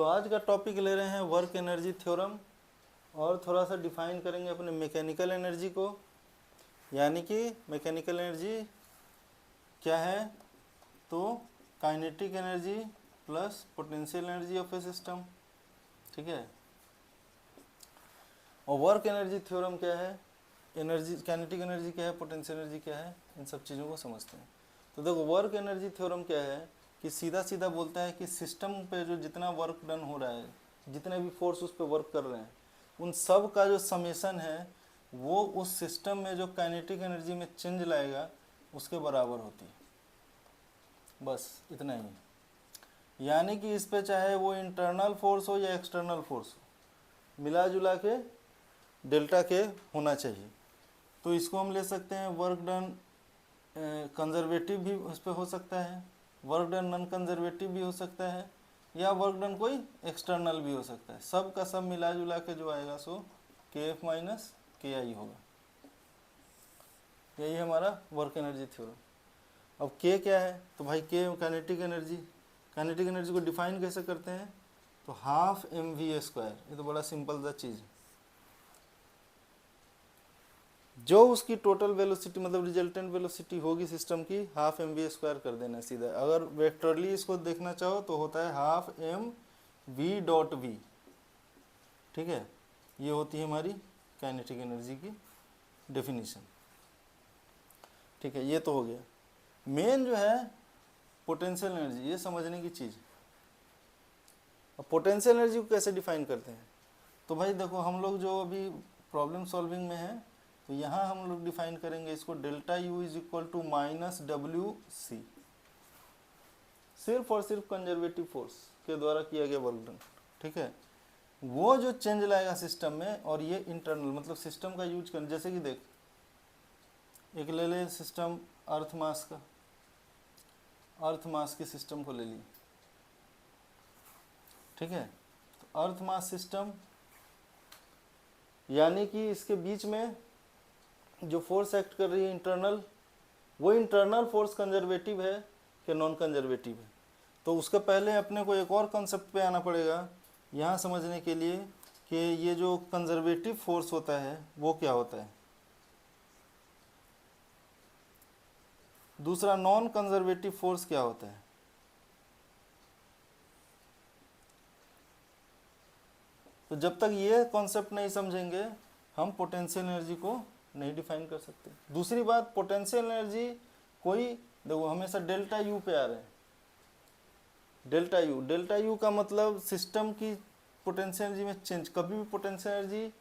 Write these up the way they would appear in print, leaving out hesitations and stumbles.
सो आज का टॉपिक ले रहे हैं वर्क एनर्जी थ्योरम और थोड़ा सा डिफाइन करेंगे अपने मैकेनिकल एनर्जी को, यानी कि मैकेनिकल एनर्जी क्या है, तो kinetic energy plus potential energy of A system, ठीक है। और वर्क एनर्जी थ्योरम क्या है, एनर्जी काइनेटिक एनर्जी क्या है, पोटेंशियल एनर्जी क्या है, इन सब चीज़ों को समझते हैं। तो देखो वर्क एनर्जी थ्योरम क्या है कि सीधा सीधा बोलता है कि सिस्टम पे जो जितना वर्क डन हो रहा है, जितने भी फोर्स उस पर वर्क कर रहे हैं, उन सब का जो समेशन है वो उस सिस्टम में जो काइनेटिक एनर्जी में चेंज लाएगा उसके बराबर होती है। बस इतना ही, यानी कि इस पे चाहे वो इंटरनल फोर्स हो या एक्सटर्नल फोर्स हो, मिला जुला के डेल्टा के होना चाहिए। तो इसको हम ले सकते हैं वर्क डन कंजर्वेटिव भी उस पर हो सकता है, वर्क डन नॉन कंजर्वेटिव भी हो सकता है, या वर्क डन कोई एक्सटर्नल भी हो सकता है। सब का सब मिला जुला के जो आएगा सो KF माइनस KI होगा। यही हमारा वर्क एनर्जी थ्योरम। अब K क्या है, तो भाई K kinetic energy. Kinetic energy को डिफाइन कैसे करते हैं, तो हाफ mv²। ये तो बड़ा सिंपल सा चीज़ है। जो उसकी टोटल वेलोसिटी मतलब रिजल्टेंट वेलोसिटी होगी सिस्टम की, हाफ mv² कर देना सीधा। अगर वेक्टरली इसको देखना चाहो तो होता है हाफ mv.v, ठीक है। ये होती है हमारी काइनेटिक एनर्जी की डेफिनेशन, ठीक है। ये तो हो गया। मेन जो है पोटेंशियल एनर्जी, ये समझने की चीज़। अब पोटेंशियल एनर्जी को कैसे डिफाइन करते हैं, तो भाई देखो हम लोग जो अभी प्रॉब्लम सॉल्विंग में है, तो यहाँ हम लोग डिफाइन करेंगे इसको delta U is equal to minus WC, सिर्फ और सिर्फ कंजर्वेटिव फोर्स के द्वारा किया गया वर्क डन, ठीक है। वो जो चेंज लाएगा सिस्टम में, और ये इंटरनल मतलब सिस्टम का यूज कर, जैसे कि देख एक ले ले सिस्टम अर्थ मास का, अर्थ मास के सिस्टम को ले लिए, ठीक है। तो अर्थ मास सिस्टम यानी कि इसके बीच में जो फोर्स एक्ट कर रही है इंटरनल, वो इंटरनल फोर्स कंजर्वेटिव है कि नॉन कंजर्वेटिव है। तो उसके पहले अपने को एक और कंसेप्ट पे आना पड़ेगा यहाँ समझने के लिए कि ये जो कंजर्वेटिव फोर्स होता है वो क्या होता है, दूसरा नॉन कंजर्वेटिव फोर्स क्या होता है। तो जब तक ये कॉन्सेप्ट नहीं समझेंगे हम पोटेंशियल एनर्जी को नहीं डिफाइन कर सकते। दूसरी बात, पोटेंशियल एनर्जी कोई देखो हमेशा डेल्टा U पे आ रहे हैं। डेल्टा U का मतलब सिस्टम की पोटेंशियल एनर्जी में चेंज। कभी भी पोटेंशियल एनर्जी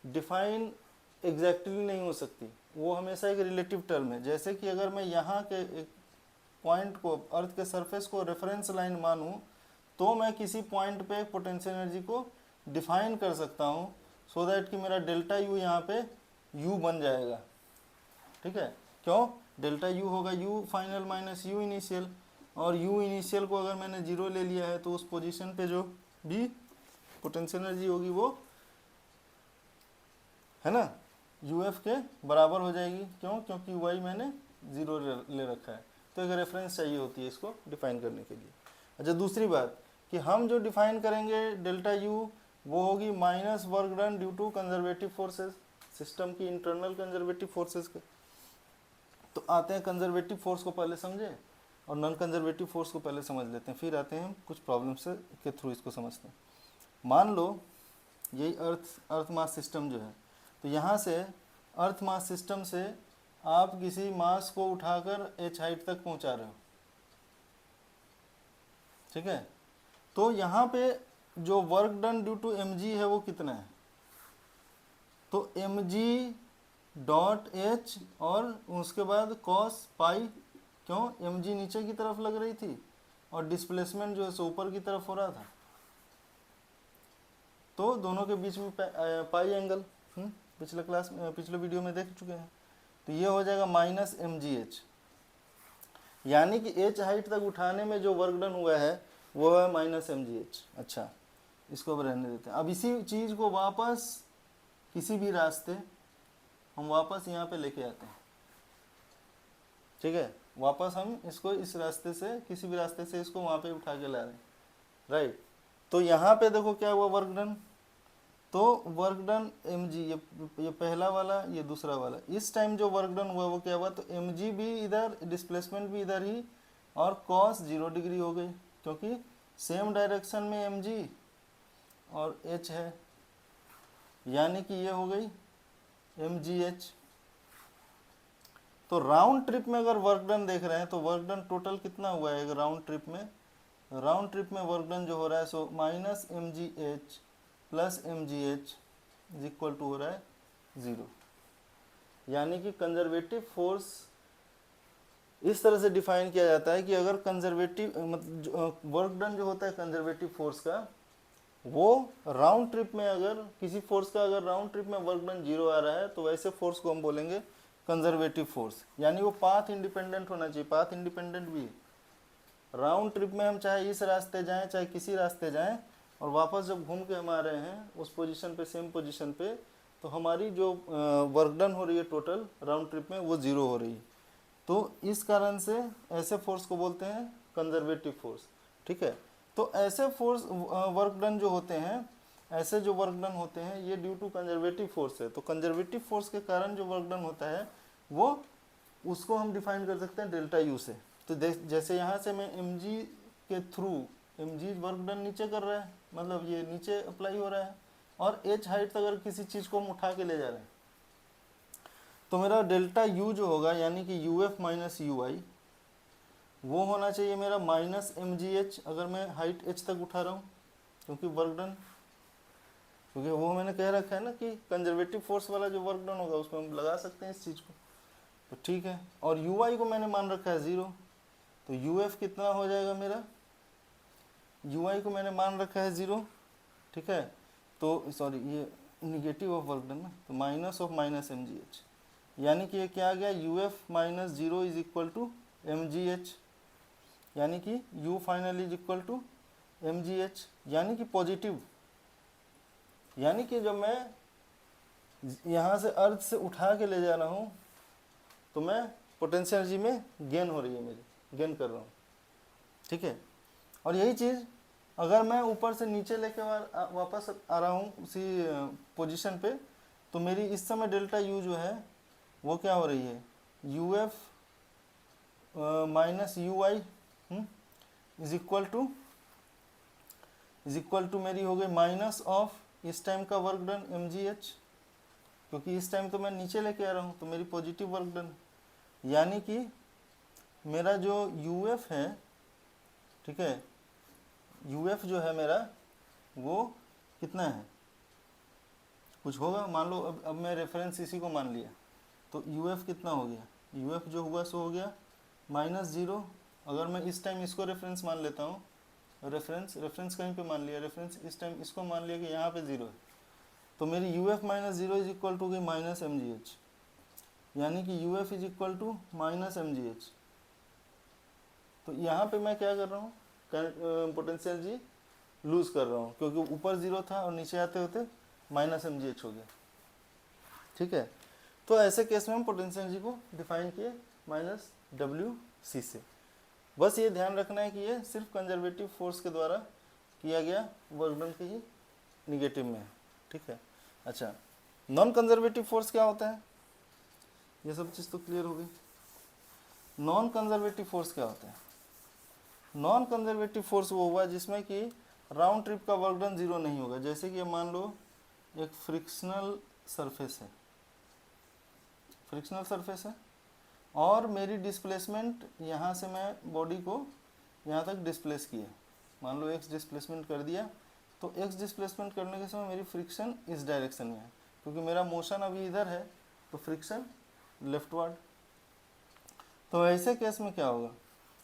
डिफाइन एग्जैक्टली नहीं हो सकती, वो हमेशा एक रिलेटिव टर्म है। जैसे कि अगर मैं यहाँ के एक पॉइंट को, अर्थ के सरफेस को रेफरेंस लाइन मानूं, तो मैं किसी पॉइंट पे पोटेंशियल एनर्जी को डिफाइन कर सकता हूँ, सो दैट कि मेरा डेल्टा U यहाँ पे U बन जाएगा, ठीक है। क्यों, डेल्टा U होगा U final minus U initial, और U इनिशियल को अगर मैंने 0 ले लिया है तो उस पोजीशन पे जो भी पोटेंशियल एनर्जी होगी वो है ना UF के बराबर हो जाएगी। क्यों, क्योंकि Y मैंने 0 ले रखा है। तो एक रेफरेंस चाहिए होती है इसको डिफाइन करने के लिए। अच्छा, दूसरी बात कि हम जो डिफाइन करेंगे डेल्टा U वो होगी minus work done due to conservative forces, system की इंटरनल कंजर्वेटिव फोर्सेस के। तो आते हैं कंजर्वेटिव फोर्स को पहले समझे और नॉन कंजर्वेटिव फोर्स को पहले समझ लेते हैं, फिर आते हैं कुछ प्रॉब्लम से के थ्रू इसको समझते हैं। मान लो यही अर्थ मास सिस्टम जो है, तो यहाँ से अर्थ मास सिस्टम से आप किसी मास को उठाकर h हाइट तक पहुँचा रहे हो, ठीक है। तो यहाँ पे जो work done due to mg है वो कितना है, तो mg डॉट h और उसके बाद cos पाई। क्यों, mg नीचे की तरफ लग रही थी और डिस्प्लेसमेंट जो है सो ऊपर की तरफ हो रहा था, तो दोनों के बीच में पाई एंगल पिछले वीडियो में देख चुके हैं। तो ये हो जाएगा माइनस mgh, यानी कि h हाइट तक उठाने में जो वर्क डन हुआ है वो है माइनस mgh। अच्छा, इसको अब रहने देते हैं। अब इसी चीज़ को वापस किसी भी रास्ते हम वापस यहाँ पे लेके आते हैं, ठीक है। वापस हम इसको इस रास्ते से, किसी भी रास्ते से इसको वहाँ पे उठा के ला रहे हैं, राइट। तो यहाँ पे देखो क्या हुआ वर्क डन, तो वर्क डन mg, ये पहला वाला, ये दूसरा वाला, इस टाइम जो वर्क डन हुआ वो क्या हुआ, तो mg भी इधर, डिस्प्लेसमेंट भी इधर ही, और cos 0 डिग्री हो गई, क्योंकि सेम डायरेक्शन में mg और h है, यानी कि ये हो गई mgh। तो राउंड ट्रिप में अगर वर्क डन देख रहे हैं तो वर्क डन टोटल कितना हुआ है राउंड ट्रिप में, राउंड ट्रिप में वर्क डन जो हो रहा है so minus mgh plus mgh is equal to हो रहा है 0। यानी कि कंजर्वेटिव फोर्स इस तरह से डिफाइन किया जाता है कि अगर कंजर्वेटिव मतलब वर्क डन जो होता है कंजर्वेटिव फोर्स का, वो राउंड ट्रिप में अगर किसी फोर्स का अगर राउंड ट्रिप में वर्क डन 0 आ रहा है तो वैसे फोर्स को हम बोलेंगे कंजर्वेटिव फोर्स, यानी वो पाथ इंडिपेंडेंट होना चाहिए, पाथ इंडिपेंडेंट भी है। राउंड ट्रिप में हम चाहे इस रास्ते जाएं चाहे किसी रास्ते जाएं, और वापस जब घूम के हम आ रहे हैं उस पोजीशन पे, सेम पोजीशन पे, तो हमारी जो वर्क डन हो रही है टोटल राउंड ट्रिप में वो 0 हो रही है। तो इस कारण से ऐसे फोर्स को बोलते हैं कंजर्वेटिव फोर्स, ठीक है। तो ऐसे फोर्स वर्क डन जो होते हैं, ऐसे जो वर्क डन होते हैं ये ड्यू टू कंजर्वेटिव फोर्स है। तो कंजर्वेटिव फोर्स के कारण जो वर्क डन होता है वो, उसको हम डिफाइन कर सकते हैं डेल्टा यू से। तो जैसे यहाँ से मैं mg के थ्रू, mg वर्क डन नीचे कर रहा है, मतलब ये नीचे अप्लाई हो रहा है, और h हाइट अगर किसी चीज़ को हम उठा के ले जा रहे हैं, तो मेरा डेल्टा u जो होगा यानी कि uf माइनस ui, वो होना चाहिए मेरा माइनस mgh अगर मैं हाइट h तक उठा रहा हूँ, क्योंकि वर्क डन, क्योंकि वो मैंने कह रखा है ना कि कंजर्वेटिव फोर्स वाला जो वर्क डन होगा उसमें हम लगा सकते हैं इस चीज़ को, तो ठीक है। और ui को मैंने मान रखा है 0, तो uf कितना हो जाएगा मेरा, ui को मैंने मान रखा है 0, ठीक है। तो सॉरी ये निगेटिव ऑफ वर्क डन ना, तो माइनस ऑफ माइनस mgh, यानी कि ये क्या आ गया, uf minus 0 is equal to mgh, यानी कि u final is equal to mgh, यानी कि पॉजिटिव, यानी कि जब मैं यहाँ से अर्थ से उठा के ले जा रहा हूँ तो मैं पोटेंशियल एनर्जी में गेन हो रही है मेरी, गेन कर रहा हूँ, ठीक है। और यही चीज़ अगर मैं ऊपर से नीचे लेके वापस आ रहा हूँ उसी पोजीशन पे, तो मेरी इस समय डेल्टा यू जो है वो क्या हो रही है, U F minus U I is equal to मेरी हो गई माइनस ऑफ इस टाइम का वर्क डन mgh, क्योंकि इस टाइम तो मैं नीचे लेके आ रहा हूँ तो मेरी पॉजिटिव वर्क डन, यानी कि मेरा जो uf है, ठीक है, uf जो है मेरा वो कितना है, कुछ होगा, मान लो अब मैं रेफरेंस इसी को मान लिया, तो uf कितना हो गया, uf जो हुआ सो हो गया माइनस 0। अगर मैं इस टाइम इसको रेफरेंस मान लेता हूँ, रेफरेंस कहीं पे मान लिया, रेफरेंस इस टाइम इसको मान लिया कि यहाँ पे 0 है, तो मेरी uf minus 0 is equal to गई माइनस mgh, यानी कि uf is equal to minus mgh। तो यहाँ पे मैं क्या कर रहा हूँ, पोटेंशियल एनर्जी लूज कर रहा हूँ, क्योंकि ऊपर 0 था और नीचे आते होते माइनस mgh हो गया, ठीक है। तो ऐसे केस में हम पोटेंशियल एनर्जी को डिफाइन किए माइनस wc से। बस ये ध्यान रखना है कि ये सिर्फ कंजर्वेटिव फोर्स के द्वारा किया गया वर्क डन के ही निगेटिव में है, ठीक है। अच्छा, नॉन कंजर्वेटिव फोर्स क्या होता है, ये सब चीज़ तो क्लियर हो गई। नॉन कंजर्वेटिव फोर्स क्या होता है, नॉन कंजर्वेटिव फोर्स वो हुआ जिसमें कि राउंड ट्रिप का वर्क डन 0 नहीं होगा। जैसे कि मान लो एक फ्रिक्शनल सरफेस है, फ्रिक्शनल सरफेस है, और मेरी डिस्प्लेसमेंट यहाँ से मैं बॉडी को यहाँ तक डिस्प्लेस किया, मान लो x डिस्प्लेसमेंट कर दिया, तो x डिस्प्लेसमेंट करने के समय मेरी फ्रिक्शन इस डायरेक्शन में है, क्योंकि मेरा मोशन अभी इधर है तो फ्रिक्शन लेफ्टवर्ड। तो ऐसे केस में क्या होगा,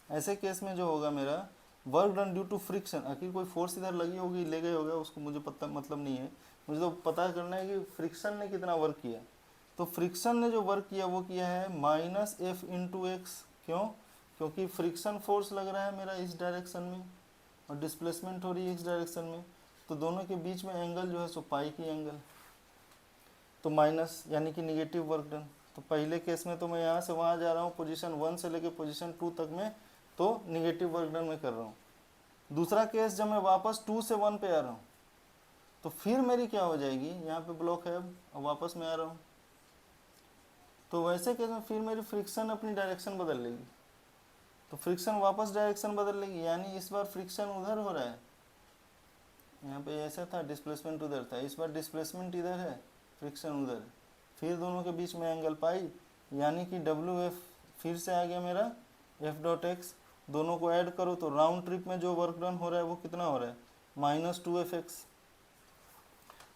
ऐसे केस में जो होगा मेरा work done due to friction, आखिर कोई फोर्स इधर लगी होगी, ले गए होगा, उसको मुझे पता मतलब नहीं है, मुझे तो पता करना है कि फ्रिक्शन ने कितना वर्क किया। तो फ्रिक्शन ने जो वर्क किया वो किया है माइनस एफ इंटू एक्स, क्यों, क्योंकि फ्रिक्शन फोर्स लग रहा है मेरा इस डायरेक्शन में और डिस्प्लेसमेंट हो रही है इस डायरेक्शन में, तो दोनों के बीच में एंगल जो है सो पाई की एंगल, तो माइनस यानी कि निगेटिव वर्क डन। तो पहले केस में तो मैं यहाँ से वहाँ जा रहा हूँ, पोजीशन 1 से लेके पोजीशन 2 तक में तो निगेटिव वर्क डन में कर रहा हूँ, दूसरा केस जब मैं वापस 2 से 1 पे आ रहा हूँ तो फिर मेरी क्या हो जाएगी, यहाँ पे ब्लॉक है अब वापस मैं आ रहा हूँ, तो वैसे केस में फिर मेरी फ्रिक्शन अपनी डायरेक्शन बदल लेगी, तो फ्रिक्शन वापस डायरेक्शन बदल लेगी, यानी इस बार फ्रिक्शन उधर हो रहा है, यहाँ पे ऐसा था डिस्प्लेसमेंट उधर था, इस बार डिस्प्लेसमेंट इधर है, फ्रिक्शन उधर है, फिर दोनों के बीच में एंगल पाई, यानी कि WF फिर से आ गया मेरा F.x, दोनों को ऐड करो तो राउंड ट्रिप में जो वर्क डन हो रहा है वो कितना हो रहा है -2Fx,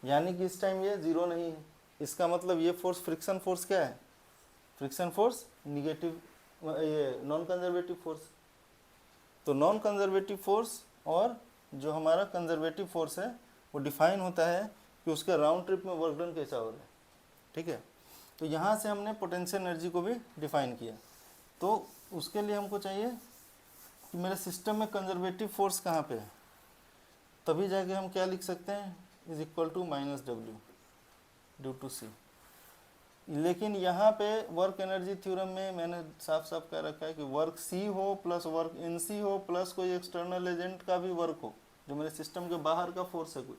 यानी कि इस टाइम ये जीरो नहीं है। इसका मतलब ये फोर्स फ्रिक्शन फोर्स क्या है, फ्रिक्शन फोर्स निगेटिव, ये नॉन कंजर्वेटिव फोर्स। तो नॉन कंजर्वेटिव फोर्स और जो हमारा कंजर्वेटिव फोर्स है वो डिफाइन होता है कि उसके राउंड ट्रिप में वर्क डन कैसा हो रहा है, ठीक है। तो यहाँ से हमने पोटेंशियल एनर्जी को भी डिफाइन किया, तो उसके लिए हमको चाहिए कि मेरे सिस्टम में कंजर्वेटिव फोर्स कहाँ पे है, तभी जाके हम क्या लिख सकते हैं, is equal to -W due to C। लेकिन यहाँ पे वर्क एनर्जी थ्योरम में मैंने साफ साफ कह रखा है कि वर्क C हो प्लस वर्क NC हो प्लस कोई एक्सटर्नल एजेंट का भी वर्क हो, जो मेरे सिस्टम के बाहर का फोर्स है कोई,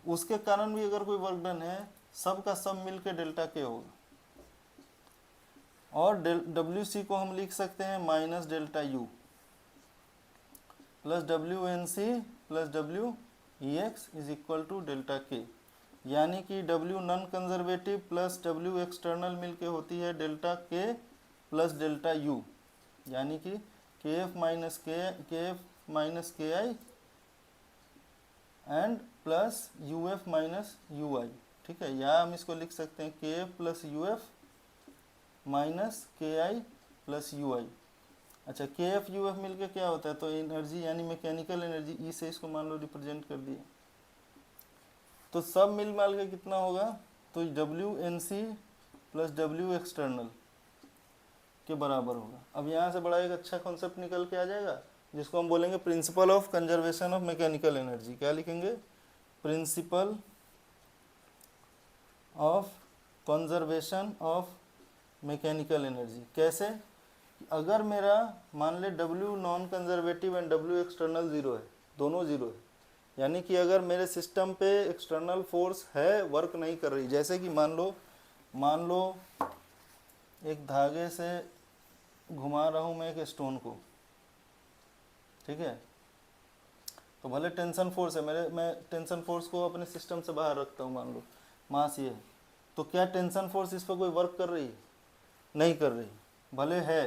उसके कारण भी अगर कोई वर्क डन है, सब का सब मिल के डेल्टा K होगा, और WC को हम लिख सकते हैं -ΔU plus WNC plus WEX is equal to delta K, यानी कि W non conservative plus W external मिलके होती है delta K plus delta U, यानी कि KF minus KI and plus UF minus UI, ठीक है, या हम इसको लिख सकते हैं KF plus UF minus KI plus UI। अच्छा, KF UF मिलके क्या होता है, तो एनर्जी यानी मैकेनिकल एनर्जी, E से इसको मान लो रिप्रेजेंट कर दिए, तो सब मिल माल के कितना होगा, तो WNC प्लस W एक्सटर्नल के बराबर होगा। अब यहाँ से बड़ा एक अच्छा कॉन्सेप्ट निकल के आ जाएगा जिसको हम बोलेंगे principle of conservation of mechanical energy. क्या लिखेंगे, principle of conservation of mechanical energy. कैसे, अगर मेरा मान ले W non conservative and W external zero है, दोनों जीरो है, यानी कि अगर मेरे सिस्टम पे एक्सटर्नल फोर्स है, वर्क नहीं कर रही, जैसे कि मान लो एक धागे से घुमा रहा हूँ मैं एक स्टोन को, ठीक है, तो भले टेंशन फोर्स है मैं टेंशन फोर्स को अपने सिस्टम से बाहर रखता हूँ, मान लो मास ये है, तो क्या टेंशन फोर्स इस पर कोई वर्क कर रही है, नहीं कर रही, भले है,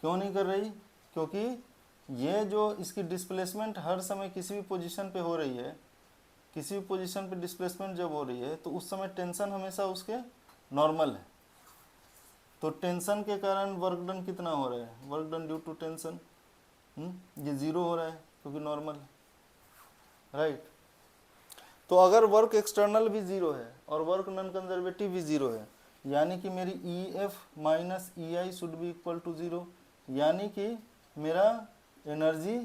क्यों नहीं कर रही, क्योंकि ये जो इसकी डिस्प्लेसमेंट हर समय किसी भी पोजीशन पे हो रही है, किसी भी पोजीशन पे डिस्प्लेसमेंट जब हो रही है तो उस समय टेंशन हमेशा उसके नॉर्मल है, तो टेंशन के कारण वर्क डन कितना हो रहा है, work done due to tension ये जीरो हो रहा है क्योंकि नॉर्मल है, राइट। तो अगर वर्क एक्सटर्नल भी जीरो है और वर्क नॉन कंजर्वेटिव भी जीरो है, यानी कि मेरी EF माइनस EI should be equal to zero, यानी कि मेरा एनर्जी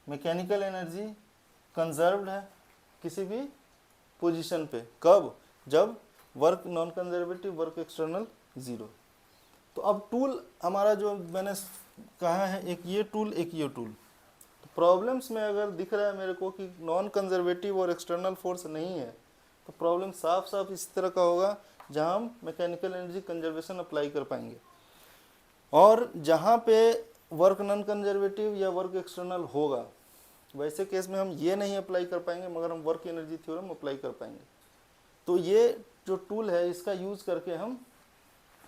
मैकेनिकल एनर्जी कंजर्व्ड है किसी भी पोजीशन पे, कब, जब work non conservative work external zero. तो अब टूल हमारा जो मैंने कहा है, एक ये टूल एक ये टूल, तो प्रॉब्लम्स में अगर दिख रहा है मेरे को कि नॉन कंजर्वेटिव और एक्सटर्नल फोर्स नहीं है, तो प्रॉब्लम साफ साफ इस तरह का होगा जहां हम मैकेनिकल एनर्जी कंजर्वेशन अप्लाई कर पाएंगे, और जहां पे वर्क नॉन कंजर्वेटिव या वर्क एक्सटर्नल होगा वैसे केस में हम ये नहीं अप्लाई कर पाएंगे, मगर हम वर्क एनर्जी थ्योरम अप्लाई कर पाएंगे। तो ये जो टूल है इसका यूज करके हम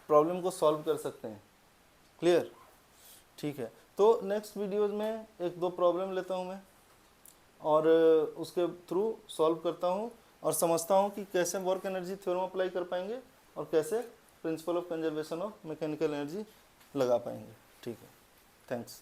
प्रॉब्लम को सॉल्व कर सकते हैं। क्लियर, ठीक है। तो नेक्स्ट वीडियोज में एक दो प्रॉब्लम लेता हूँ मैं और उसके थ्रू सॉल्व करता हूँ और समझता हूँ कि कैसे वर्क एनर्जी थ्योरम अप्लाई कर पाएंगे और कैसे principle of conservation of mechanical energy लगा पाएंगे। ठीक है, थैंक्स।